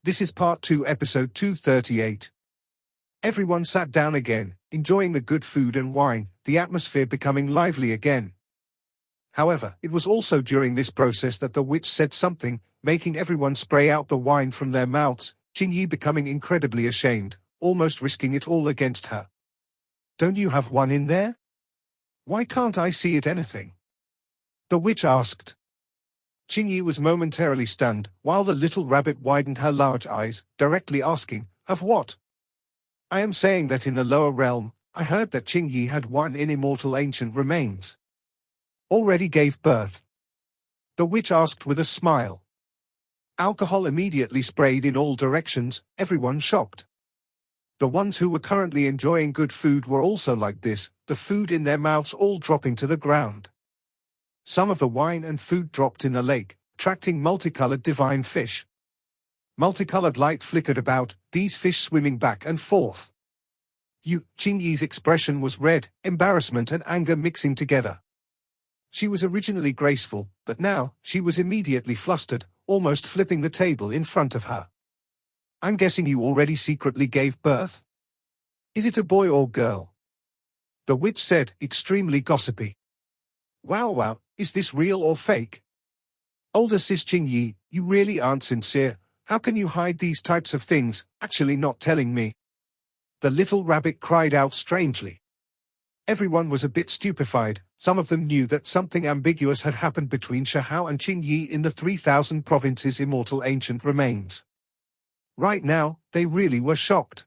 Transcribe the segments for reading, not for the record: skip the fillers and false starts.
This is part 2, episode 238. Everyone sat down again, enjoying the good food and wine, the atmosphere becoming lively again. However, it was also during this process that the witch said something, making everyone spray out the wine from their mouths, Qingyi becoming incredibly ashamed, almost risking it all against her. "Don't you have one in there? Why can't I see it anything?" the witch asked. Qingyi was momentarily stunned, while the little rabbit widened her large eyes, directly asking, "Of what?" "I am saying that in the lower realm, I heard that Qingyi had one in immortal ancient remains. Already gave birth?" the witch asked with a smile. Alcohol immediately sprayed in all directions, everyone shocked. The ones who were currently enjoying good food were also like this, the food in their mouths all dropping to the ground. Some of the wine and food dropped in the lake, attracting multicolored divine fish. Multicolored light flickered about, these fish swimming back and forth. Qingyi's expression was red, embarrassment and anger mixing together. She was originally graceful, but now, she was immediately flustered, almost flipping the table in front of her. "I'm guessing you already secretly gave birth? Is it a boy or girl?" the witch said, extremely gossipy. Wow, is this real or fake? Older sis Qingyi, you really aren't sincere. How can you hide these types of things, actually not telling me?" the little rabbit cried out strangely. Everyone was a bit stupefied. Some of them knew that something ambiguous had happened between Shahao and Qingyi in the 3,000 provinces' immortal ancient remains. Right now, they really were shocked.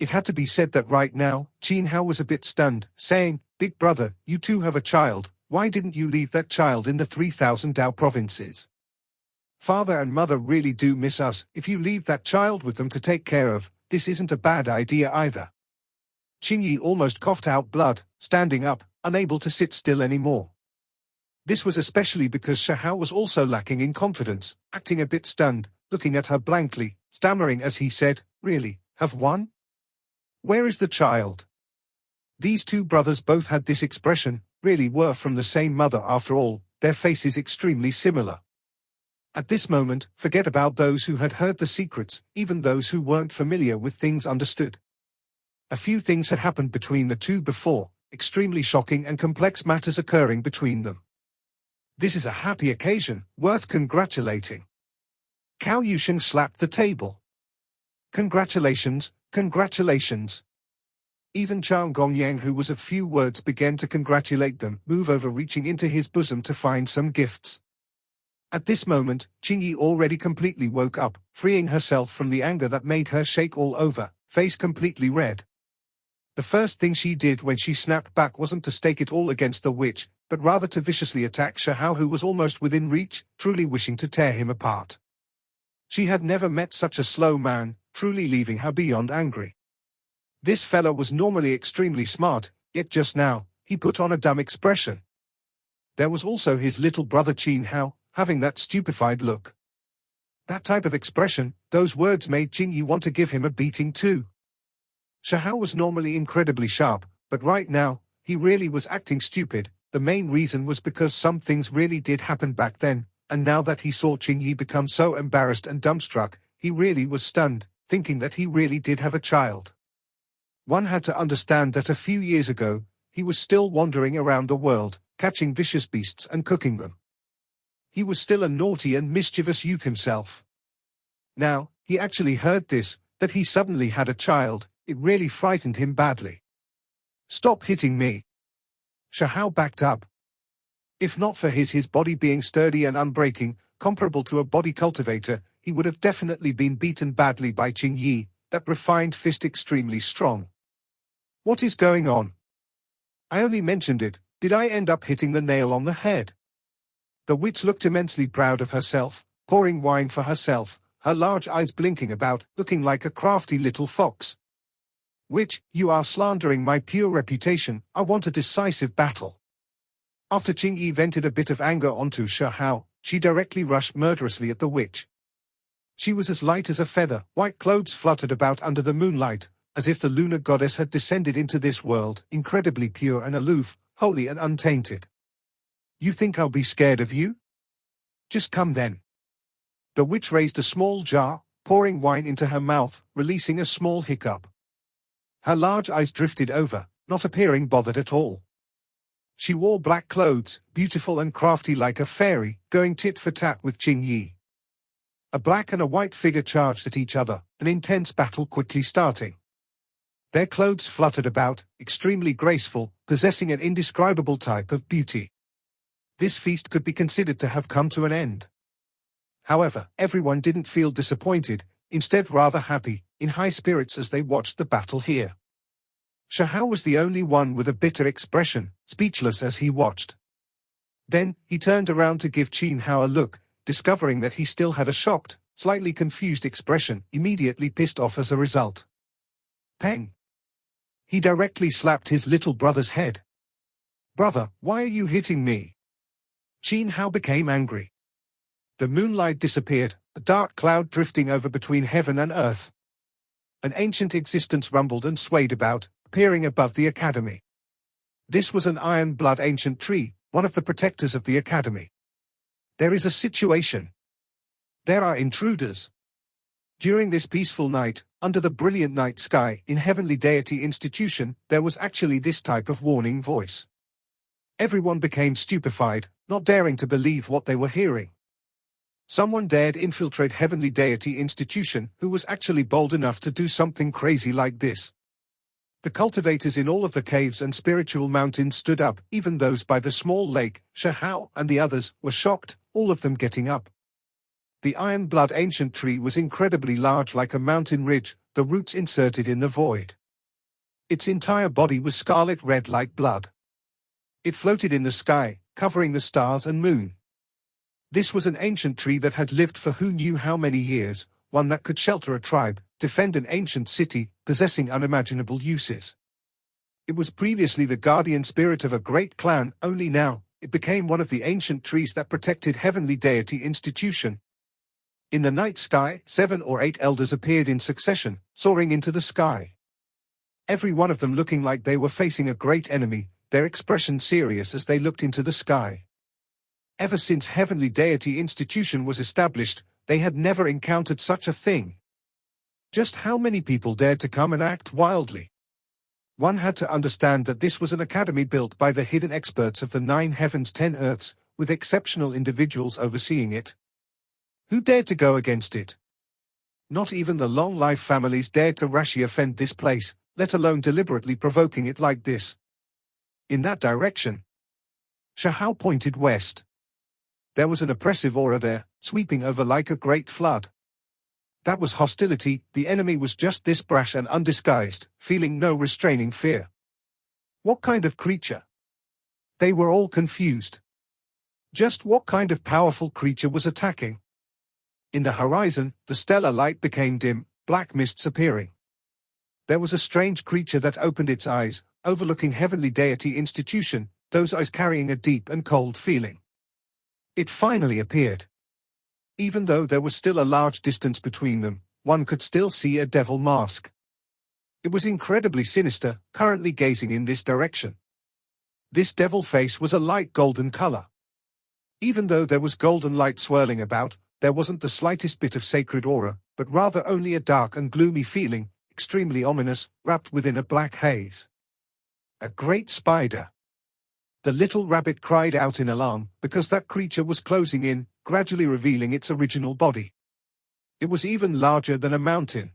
It had to be said that right now, Qinhao was a bit stunned, saying, "Big brother, you too have a child. Why didn't you leave that child in the 3,000 Dao provinces? Father and mother really do miss us. If you leave that child with them to take care of, this isn't a bad idea either." Qingyi almost coughed out blood, standing up, unable to sit still anymore. This was especially because Shahao was also lacking in confidence, acting a bit stunned, looking at her blankly, stammering as he said, "Really, have one? Where is the child?" These two brothers both had this expression, really were from the same mother after all, their faces extremely similar. At this moment, forget about those who had heard the secrets, even those who weren't familiar with things understood. A few things had happened between the two before, extremely shocking and complex matters occurring between them. This is a happy occasion, worth congratulating. Cao Yusheng slapped the table. Congratulations. Even Chang Gongyang, who was of few words, began to congratulate them, move over reaching into his bosom to find some gifts. At this moment, Qingyi already completely woke up, freeing herself from the anger that made her shake all over, face completely red. The first thing she did when she snapped back wasn't to stake it all against the witch, but rather to viciously attack Shahao, who was almost within reach, truly wishing to tear him apart. She had never met such a slow man, truly leaving her beyond angry. This fellow was normally extremely smart, yet just now, he put on a dumb expression. There was also his little brother Qinhao, having that stupefied look. That type of expression, those words made Qingyi want to give him a beating too. Shahao was normally incredibly sharp, but right now, he really was acting stupid. The main reason was because some things really did happen back then, and now that he saw Qingyi become so embarrassed and dumbstruck, he really was stunned, thinking that he really did have a child. One had to understand that a few years ago, he was still wandering around the world, catching vicious beasts and cooking them. He was still a naughty and mischievous youth himself. Now, he actually heard this, that he suddenly had a child. It really frightened him badly. "Stop hitting me." Shahao backed up. If not for his body being sturdy and unbreaking, comparable to a body cultivator, he would have definitely been beaten badly by Qingyi, that refined fist extremely strong. "What is going on? I only mentioned it. Did I end up hitting the nail on the head?" The witch looked immensely proud of herself, pouring wine for herself, her large eyes blinking about, looking like a crafty little fox. "Witch, you are slandering my pure reputation. I want a decisive battle." After Qingyi vented a bit of anger onto Shahao, she directly rushed murderously at the witch. She was as light as a feather, white clothes fluttered about under the moonlight, as if the lunar goddess had descended into this world, incredibly pure and aloof, holy and untainted. "You think I'll be scared of you? Just come then." The witch raised a small jar, pouring wine into her mouth, releasing a small hiccup. Her large eyes drifted over, not appearing bothered at all. She wore black clothes, beautiful and crafty like a fairy, going tit for tat with Qing Yi. A black and a white figure charged at each other, an intense battle quickly starting. Their clothes fluttered about, extremely graceful, possessing an indescribable type of beauty. This feast could be considered to have come to an end. However, everyone didn't feel disappointed, instead rather happy, in high spirits as they watched the battle here. Shahao was the only one with a bitter expression, speechless as he watched. Then, he turned around to give Qin Hao a look, discovering that he still had a shocked, slightly confused expression, immediately pissed off as a result. Peng! He directly slapped his little brother's head. "Brother, why are you hitting me?" Qin Hao became angry. The moonlight disappeared, a dark cloud drifting over between heaven and earth. An ancient existence rumbled and swayed about, appearing above the academy. This was an iron blood ancient tree, one of the protectors of the academy. There is a situation. There are intruders. During this peaceful night, under the brilliant night sky, in Heavenly Deity Institution, there was actually this type of warning voice. Everyone became stupefied, not daring to believe what they were hearing. Someone dared infiltrate Heavenly Deity Institution, who was actually bold enough to do something crazy like this. The cultivators in all of the caves and spiritual mountains stood up, even those by the small lake. Shahao and the others were shocked, all of them getting up. The iron blood ancient tree was incredibly large, like a mountain ridge, the roots inserted in the void. Its entire body was scarlet red like blood. It floated in the sky, covering the stars and moon. This was an ancient tree that had lived for who knew how many years, one that could shelter a tribe, defend an ancient city, possessing unimaginable uses. It was previously the guardian spirit of a great clan, only now, it became one of the ancient trees that protected Heavenly Deity Institution. In the night sky, 7 or 8 elders appeared in succession, soaring into the sky. Every one of them looking like they were facing a great enemy, their expression serious as they looked into the sky. Ever since Heavenly Deity Institution was established, they had never encountered such a thing. Just how many people dared to come and act wildly? One had to understand that this was an academy built by the hidden experts of the 9 heavens 10 earths, with exceptional individuals overseeing it. Who dared to go against it? Not even the long-life families dared to rashly offend this place, let alone deliberately provoking it like this. In that direction, Shahao pointed west. There was an oppressive aura there, sweeping over like a great flood. That was hostility. The enemy was just this brash and undisguised, feeling no restraining fear. What kind of creature? They were all confused. Just what kind of powerful creature was attacking? In the horizon, the stellar light became dim, black mists appearing. There was a strange creature that opened its eyes, overlooking Heavenly Deity Institution, those eyes carrying a deep and cold feeling. It finally appeared. Even though there was still a large distance between them, one could still see a devil mask. It was incredibly sinister, currently gazing in this direction. This devil face was a light golden color. Even though there was golden light swirling about, there wasn't the slightest bit of sacred aura, but rather only a dark and gloomy feeling, extremely ominous, wrapped within a black haze. A great spider. The little rabbit cried out in alarm, because that creature was closing in, gradually revealing its original body. It was even larger than a mountain.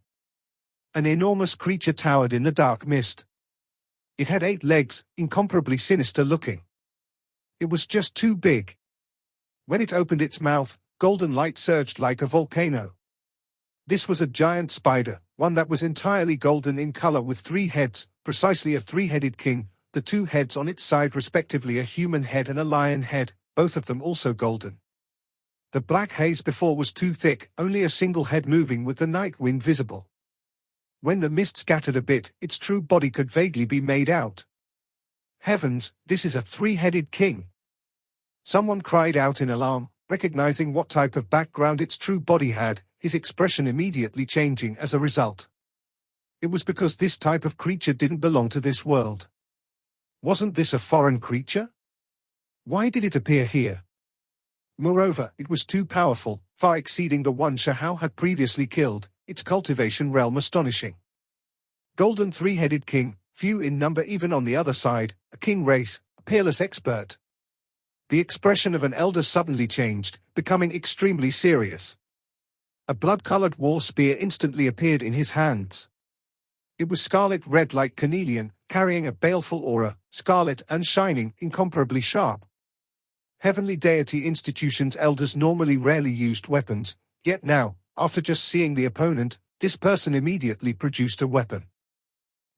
An enormous creature towered in the dark mist. It had 8 legs, incomparably sinister looking. It was just too big. When it opened its mouth, golden light surged like a volcano. This was a giant spider, one that was entirely golden in color with 3 heads, precisely a 3-headed king, the 2 heads on its side respectively a human head and a lion head, both of them also golden. The black haze before was too thick, only a single head moving with the night wind visible. When the mist scattered a bit, its true body could vaguely be made out. Heavens, this is a 3-headed king! Someone cried out in alarm, recognizing what type of background its true body had, his expression immediately changing as a result. It was because this type of creature didn't belong to this world. Wasn't this a foreign creature? Why did it appear here? Moreover, it was too powerful, far exceeding the one Shahao had previously killed, its cultivation realm astonishing. Golden three-headed king, few in number even on the other side, a king race, a peerless expert. The expression of an elder suddenly changed, becoming extremely serious. A blood-colored war spear instantly appeared in his hands. It was scarlet red like carnelian, carrying a baleful aura, scarlet and shining, incomparably sharp. Heavenly deity institutions elders normally rarely used weapons, yet now, after just seeing the opponent, this person immediately produced a weapon.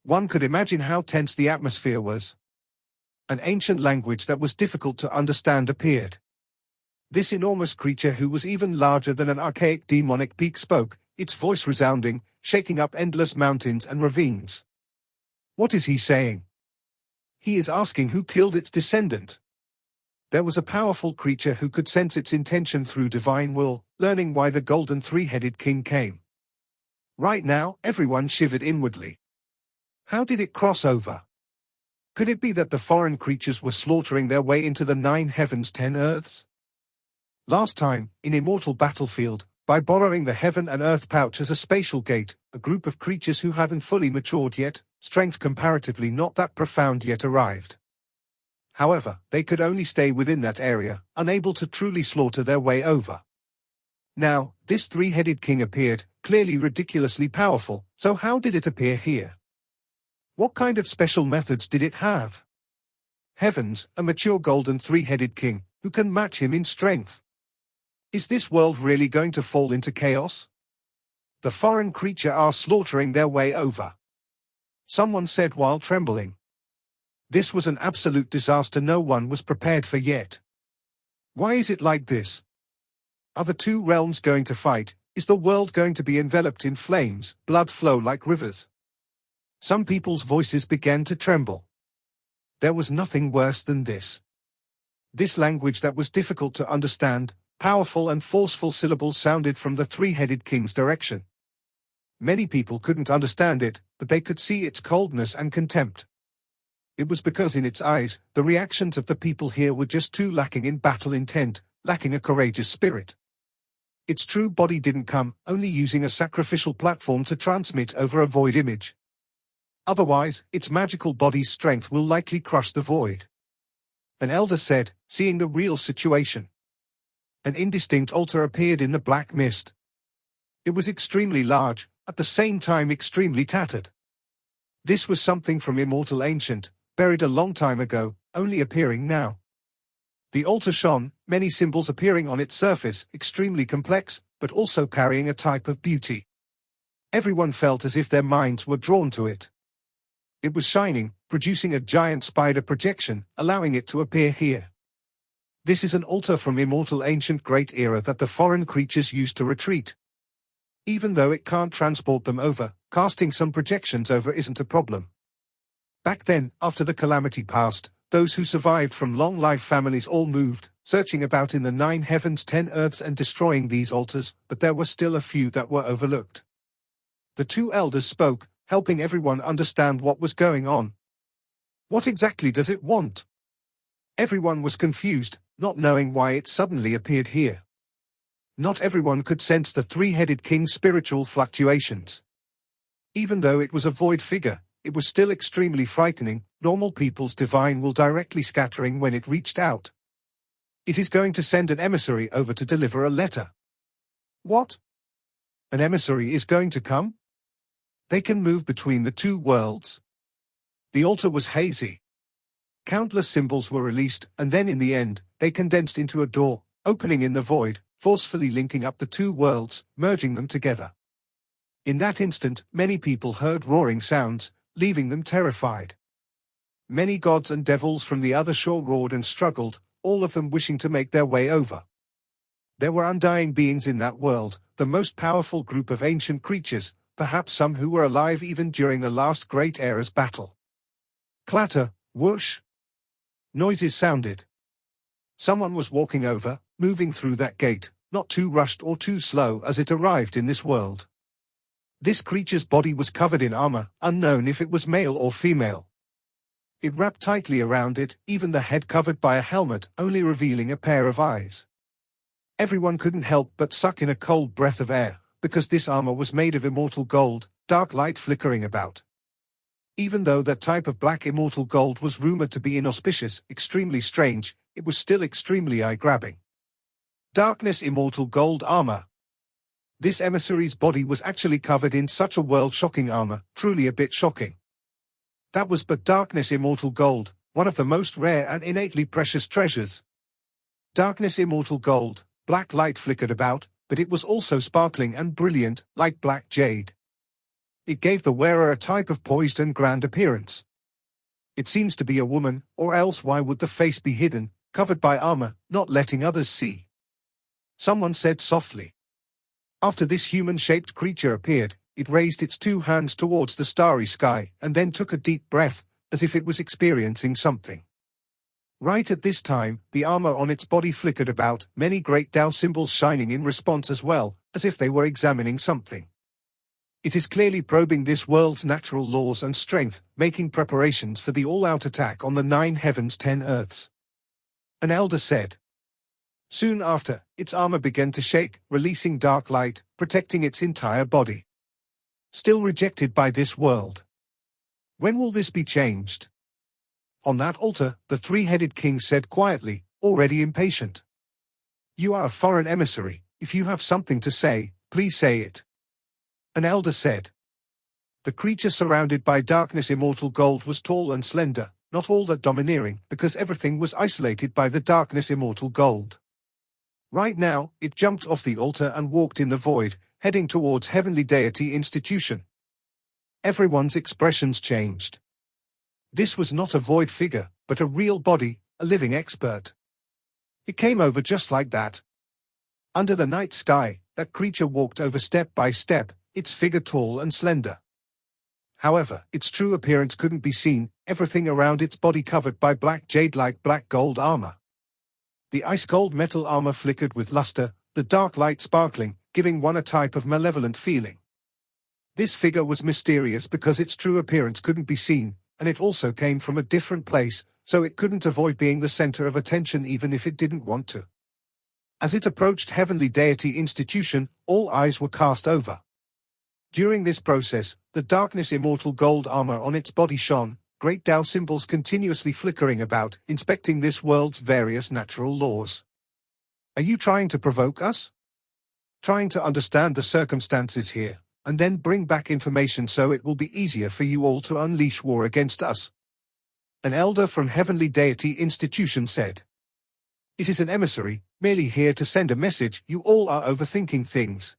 One could imagine how tense the atmosphere was. An ancient language that was difficult to understand appeared. This enormous creature, who was even larger than an archaic demonic peak, spoke, its voice resounding, shaking up endless mountains and ravines. What is he saying? He is asking who killed its descendant. There was a powerful creature who could sense its intention through divine will, learning why the golden three-headed king came. Right now, everyone shivered inwardly. How did it cross over? Could it be that the foreign creatures were slaughtering their way into the 9 heavens 10 earths? Last time, in Immortal Battlefield, by borrowing the heaven and earth pouch as a spatial gate, a group of creatures who hadn't fully matured yet, strength comparatively not that profound yet, arrived. However, they could only stay within that area, unable to truly slaughter their way over. Now, this three-headed king appeared, clearly ridiculously powerful, so how did it appear here? What kind of special methods did it have? Heavens, a mature golden three-headed king, who can match him in strength. Is this world really going to fall into chaos? The foreign creature are slaughtering their way over. Someone said while trembling. This was an absolute disaster no one was prepared for yet. Why is it like this? Are the two realms going to fight? Is the world going to be enveloped in flames, blood flow like rivers? Some people's voices began to tremble. There was nothing worse than this. This language that was difficult to understand, powerful and forceful syllables sounded from the three-headed king's direction. Many people couldn't understand it, but they could see its coldness and contempt. It was because in its eyes, the reactions of the people here were just too lacking in battle intent, lacking a courageous spirit. Its true body didn't come, only using a sacrificial platform to transmit over a void image. Otherwise, its magical body's strength will likely crush the void. An elder said, seeing the real situation. An indistinct altar appeared in the black mist. It was extremely large, at the same time extremely tattered. This was something from Immortal Ancient, buried a long time ago, only appearing now. The altar shone, many symbols appearing on its surface, extremely complex, but also carrying a type of beauty. Everyone felt as if their minds were drawn to it. It was shining, producing a giant spider projection, allowing it to appear here. This is an altar from Immortal Ancient Great Era that the foreign creatures used to retreat. Even though it can't transport them over, casting some projections over isn't a problem. Back then, after the calamity passed, those who survived from long-life families all moved, searching about in the 9 heavens 10 earths and destroying these altars, but there were still a few that were overlooked. The two elders spoke, helping everyone understand what was going on. What exactly does it want? Everyone was confused, not knowing why it suddenly appeared here. Not everyone could sense the three-headed king's spiritual fluctuations. Even though it was a void figure, it was still extremely frightening. Normal people's divine will directly scattering when it reached out. It is going to send an emissary over to deliver a letter. What? An emissary is going to come? They can move between the two worlds. The altar was hazy. Countless symbols were released, and then in the end, they condensed into a door, opening in the void, forcefully linking up the two worlds, merging them together. In that instant, many people heard roaring sounds, leaving them terrified. Many gods and devils from the other shore roared and struggled, all of them wishing to make their way over. There were undying beings in that world, the most powerful group of ancient creatures, perhaps some who were alive even during the last Great Era's battle. Clatter, whoosh. Noises sounded. Someone was walking over, moving through that gate, not too rushed or too slow as it arrived in this world. This creature's body was covered in armor, unknown if it was male or female. It wrapped tightly around it, even the head covered by a helmet, only revealing a pair of eyes. Everyone couldn't help but suck in a cold breath of air, because this armor was made of immortal gold, dark light flickering about. Even though that type of black immortal gold was rumored to be inauspicious, extremely strange, it was still extremely eye-grabbing. Darkness immortal gold armor. This emissary's body was actually covered in such a world-shocking armor, truly a bit shocking. That was but darkness immortal gold, one of the most rare and innately precious treasures. Darkness immortal gold, black light flickered about, but it was also sparkling and brilliant, like black jade. It gave the wearer a type of poised and grand appearance. It seems to be a woman, or else why would the face be hidden, covered by armor, not letting others see? Someone said softly. After this human-shaped creature appeared, it raised its two hands towards the starry sky and then took a deep breath, as if it was experiencing something. Right at this time, the armor on its body flickered about, many great Tao symbols shining in response as well, as if they were examining something. It is clearly probing this world's natural laws and strength, making preparations for the all-out attack on the 9 heavens 10 earths. An elder said. Soon after, its armor began to shake, releasing dark light, protecting its entire body. Still rejected by this world. When will this be changed? On that altar, the three-headed king said quietly, already impatient. You are a foreign emissary. If you have something to say, please say it. An elder said. The creature surrounded by darkness immortal gold was tall and slender, not all that domineering, because everything was isolated by the darkness immortal gold. Right now, it jumped off the altar and walked in the void, heading towards Heavenly Deity Institution. Everyone's expressions changed. This was not a void figure, but a real body, a living expert. It came over just like that. Under the night sky, that creature walked over step by step, its figure tall and slender. However, its true appearance couldn't be seen, everything around its body covered by black jade like black gold armor. The ice-cold metal armor flickered with luster, the dark light sparkling, giving one a type of malevolent feeling. This figure was mysterious because its true appearance couldn't be seen, and it also came from a different place, so it couldn't avoid being the center of attention even if it didn't want to. As it approached Heavenly Deity Institution, all eyes were cast over. During this process, the darkness immortal gold armor on its body shone, great Tao symbols continuously flickering about, inspecting this world's various natural laws. Are you trying to provoke us? Trying to understand the circumstances here, and then bring back information so it will be easier for you all to unleash war against us? An elder from Heavenly Deity Institution said. It is an emissary, merely here to send a message. You all are overthinking things.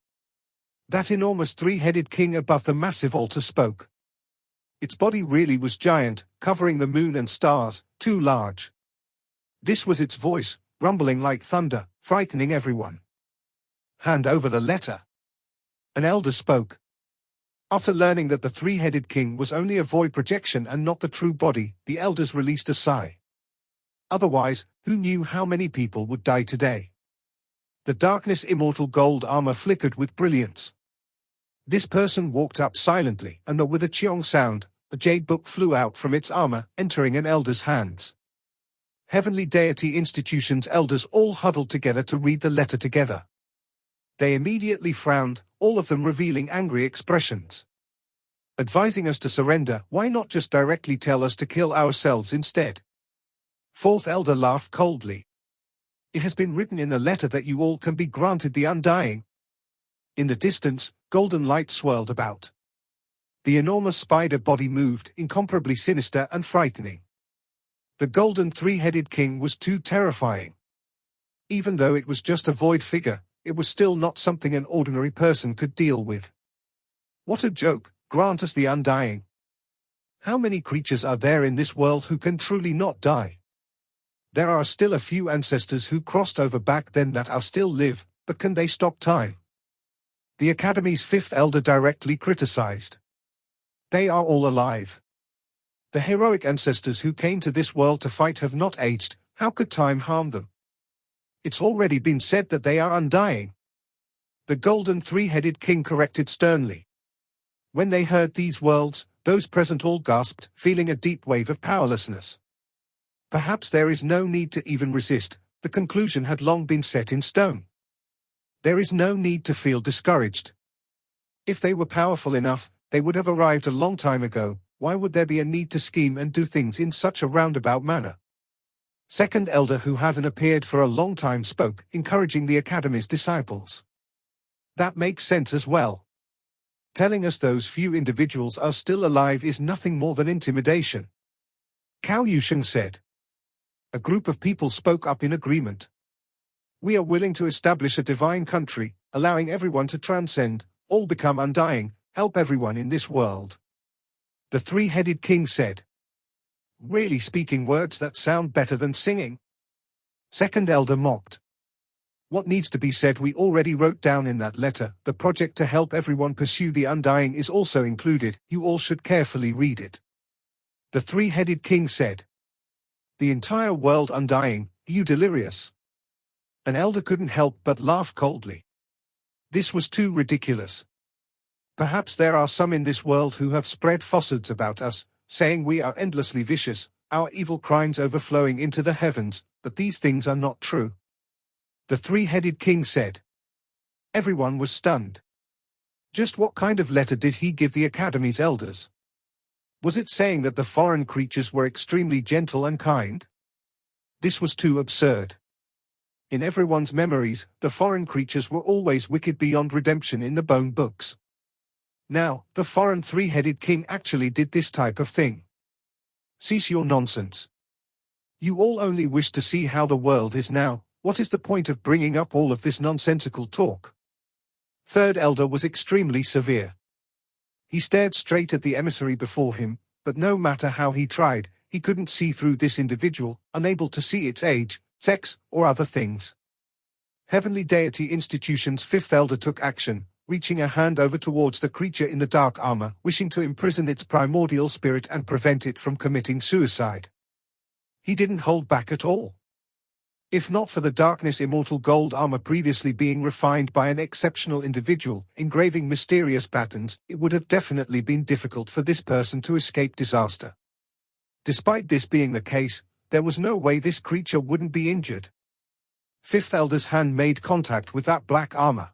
That enormous three-headed king above the massive altar spoke. Its body really was giant, covering the moon and stars, too large. This was its voice, rumbling like thunder, frightening everyone. Hand over the letter. An elder spoke. After learning that the three-headed king was only a void projection and not the true body, the elders released a sigh. Otherwise, who knew how many people would die today? The darkness immortal gold armor flickered with brilliance. This person walked up silently, and with a chiong sound, a jade book flew out from its armor, entering an elder's hands. Heavenly Deity Institution's elders all huddled together to read the letter together. They immediately frowned, all of them revealing angry expressions. Advising us to surrender, why not just directly tell us to kill ourselves instead? Fourth elder laughed coldly. It has been written in the letter that you all can be granted the undying. In the distance, golden light swirled about. The enormous spider body moved, incomparably sinister and frightening. The golden three-headed king was too terrifying. Even though it was just a void figure, it was still not something an ordinary person could deal with. What a joke, grant us the undying. How many creatures are there in this world who can truly not die? There are still a few ancestors who crossed over back then that are still live, but can they stop time? The Academy's fifth elder directly criticized. They are all alive. The heroic ancestors who came to this world to fight have not aged, how could time harm them? It's already been said that they are undying. The golden three-headed king corrected sternly. When they heard these words, those present all gasped, feeling a deep wave of powerlessness. Perhaps there is no need to even resist, the conclusion had long been set in stone. There is no need to feel discouraged. If they were powerful enough, they would have arrived a long time ago. Why would there be a need to scheme and do things in such a roundabout manner? Second elder, who hadn't appeared for a long time, spoke, encouraging the Academy's disciples. That makes sense as well. Telling us those few individuals are still alive is nothing more than intimidation. Cao Yusheng said. A group of people spoke up in agreement. We are willing to establish a divine country, allowing everyone to transcend, all become undying, help everyone in this world. The three-headed king said. Really speaking words that sound better than singing? Second elder mocked. What needs to be said we already wrote down in that letter. The project to help everyone pursue the undying is also included. You all should carefully read it. The three-headed king said. The entire world undying, you delirious. An elder couldn't help but laugh coldly. This was too ridiculous. Perhaps there are some in this world who have spread falsehoods about us, saying we are endlessly vicious, our evil crimes overflowing into the heavens, but these things are not true. The three-headed king said. Everyone was stunned. Just what kind of letter did he give the Academy's elders? Was it saying that the foreign creatures were extremely gentle and kind? This was too absurd. In everyone's memories, the foreign creatures were always wicked beyond redemption in the bone books. Now, the foreign three-headed king actually did this type of thing. Cease your nonsense. You all only wish to see how the world is now. What is the point of bringing up all of this nonsensical talk? Third elder was extremely severe. He stared straight at the emissary before him, but no matter how he tried, he couldn't see through this individual, unable to see its age, sex, or other things. Heavenly Deity Institution's fifth elder took action, reaching a hand over towards the creature in the dark armor, wishing to imprison its primordial spirit and prevent it from committing suicide. He didn't hold back at all. If not for the darkness immortal gold armor previously being refined by an exceptional individual, engraving mysterious patterns, it would have definitely been difficult for this person to escape disaster. Despite this being the case, there was no way this creature wouldn't be injured. Fifth elder's hand made contact with that black armor.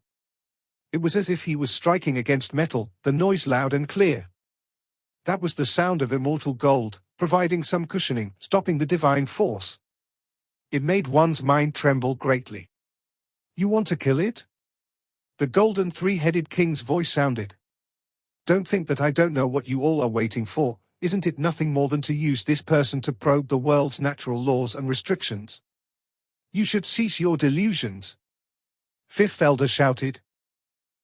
It was as if he was striking against metal, the noise loud and clear. That was the sound of immortal gold, providing some cushioning, stopping the divine force. It made one's mind tremble greatly. You want to kill it? The golden three-headed king's voice sounded. Don't think that I don't know what you all are waiting for. Isn't it nothing more than to use this person to probe the world's natural laws and restrictions? You should cease your delusions. Fifth elder shouted.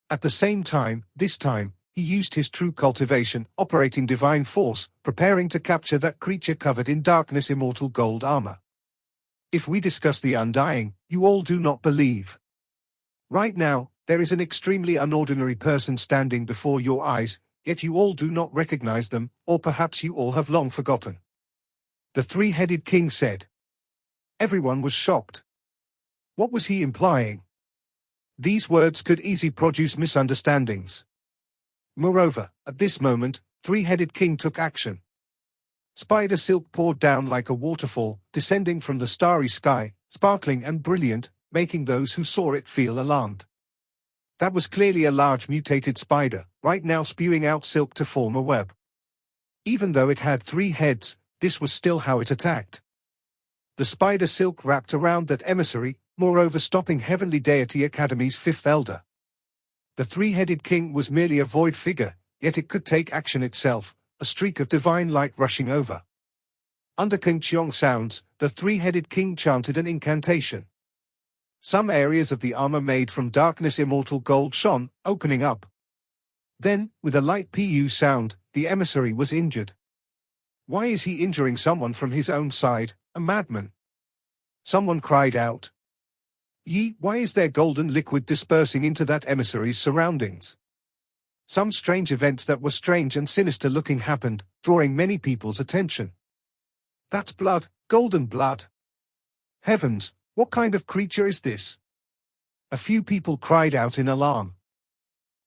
At the same time, this time, he used his true cultivation, operating divine force, preparing to capture that creature covered in darkness immortal gold armor. If we discuss the undying, you all do not believe. Right now, there is an extremely unordinary person standing before your eyes, yet you all do not recognize them, or perhaps you all have long forgotten. The three-headed king said. Everyone was shocked. What was he implying? These words could easily produce misunderstandings. Moreover, at this moment, three-headed king took action. Spider silk poured down like a waterfall, descending from the starry sky, sparkling and brilliant, making those who saw it feel alarmed. That was clearly a large mutated spider, right now spewing out silk to form a web. Even though it had 3 heads, this was still how it attacked. The spider silk wrapped around that emissary, moreover stopping Heavenly Deity Academy's 5th elder. The 3-headed king was merely a void figure, yet it could take action itself, a streak of divine light rushing over. Under King Chiong sounds, the 3-headed king chanted an incantation. Some areas of the armor made from darkness immortal gold shone, opening up. Then, with a light pu sound, the emissary was injured. Why is he injuring someone from his own side, a madman? Someone cried out. Yi, why is there golden liquid dispersing into that emissary's surroundings? Some strange events that were strange and sinister looking happened, drawing many people's attention. That's blood, golden blood. Heavens, what kind of creature is this? A few people cried out in alarm.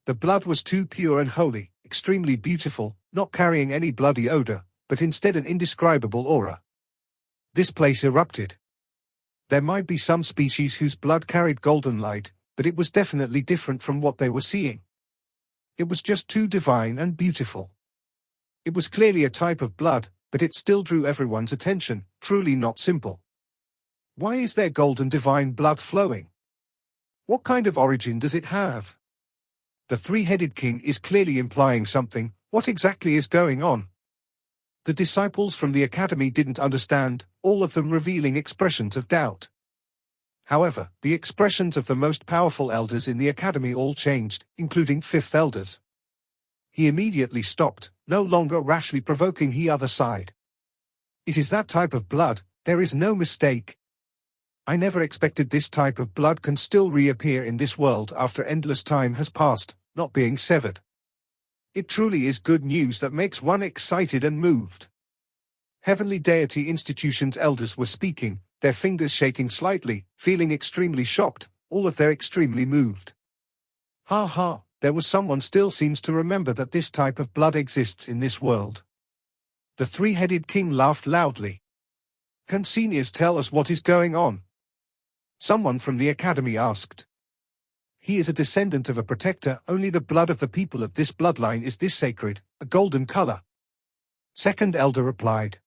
The blood was too pure and holy, extremely beautiful, not carrying any bloody odor, but instead an indescribable aura. This place erupted. There might be some species whose blood carried golden light, but it was definitely different from what they were seeing. It was just too divine and beautiful. It was clearly a type of blood, but it still drew everyone's attention, truly not simple. Why is there golden divine blood flowing? What kind of origin does it have? The three-headed king is clearly implying something. What exactly is going on? The disciples from the academy didn't understand, all of them revealing expressions of doubt. However, the expressions of the most powerful elders in the academy all changed, including fifth elders. He immediately stopped, no longer rashly provoking the other side. It is that type of blood, there is no mistake. I never expected this type of blood can still reappear in this world after endless time has passed, not being severed. It truly is good news that makes one excited and moved. Heavenly Deity Institution's elders were speaking, their fingers shaking slightly, feeling extremely shocked, all of them extremely moved. Ha ha, there was someone still seems to remember that this type of blood exists in this world. The three-headed king laughed loudly. Can seniors tell us what is going on? Someone from the academy asked. He is a descendant of a protector, only the blood of the people of this bloodline is this sacred, a golden color. Second elder replied.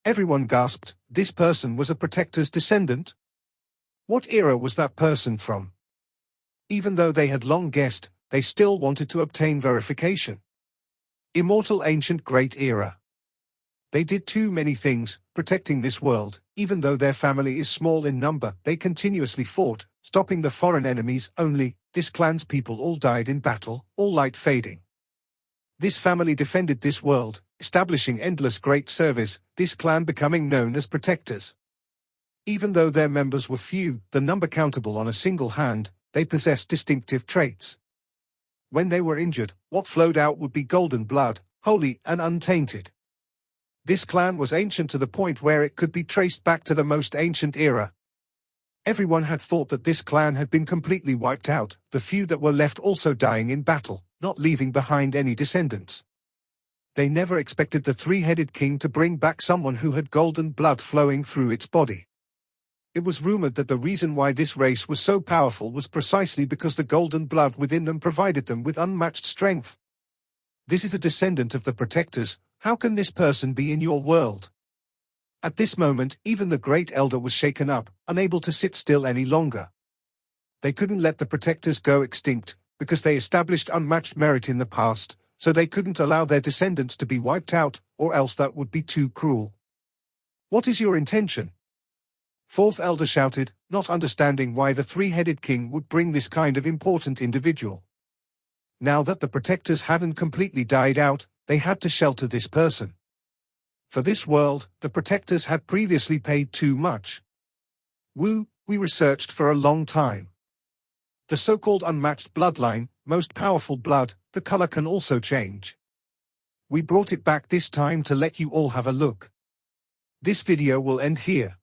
Everyone gasped, this person was a protector's descendant? What era was that person from? Even though they had long guessed, they still wanted to obtain verification. Immortal ancient great era. They did too many things, protecting this world, even though their family is small in number, they continuously fought, stopping the foreign enemies only, this clan's people all died in battle, all light fading. This family defended this world, establishing endless great service, this clan becoming known as protectors. Even though their members were few, the number countable on a single hand, they possessed distinctive traits. When they were injured, what flowed out would be golden blood, holy and untainted. This clan was ancient to the point where it could be traced back to the most ancient era. Everyone had thought that this clan had been completely wiped out, the few that were left also dying in battle, not leaving behind any descendants. They never expected the three-headed king to bring back someone who had golden blood flowing through its body. It was rumored that the reason why this race was so powerful was precisely because the golden blood within them provided them with unmatched strength. This is a descendant of the protectors. How can this person be in your world? At this moment, even the great elder was shaken up, unable to sit still any longer. They couldn't let the protectors go extinct, because they established unmatched merit in the past, so they couldn't allow their descendants to be wiped out, or else that would be too cruel. What is your intention? Fourth elder shouted, not understanding why the three-headed king would bring this kind of important individual. Now that the protectors hadn't completely died out, they had to shelter this person. For this world, the protectors had previously paid too much. We researched for a long time. The so-called unmatched bloodline, most powerful blood, the color can also change. We brought it back this time to let you all have a look. This video will end here.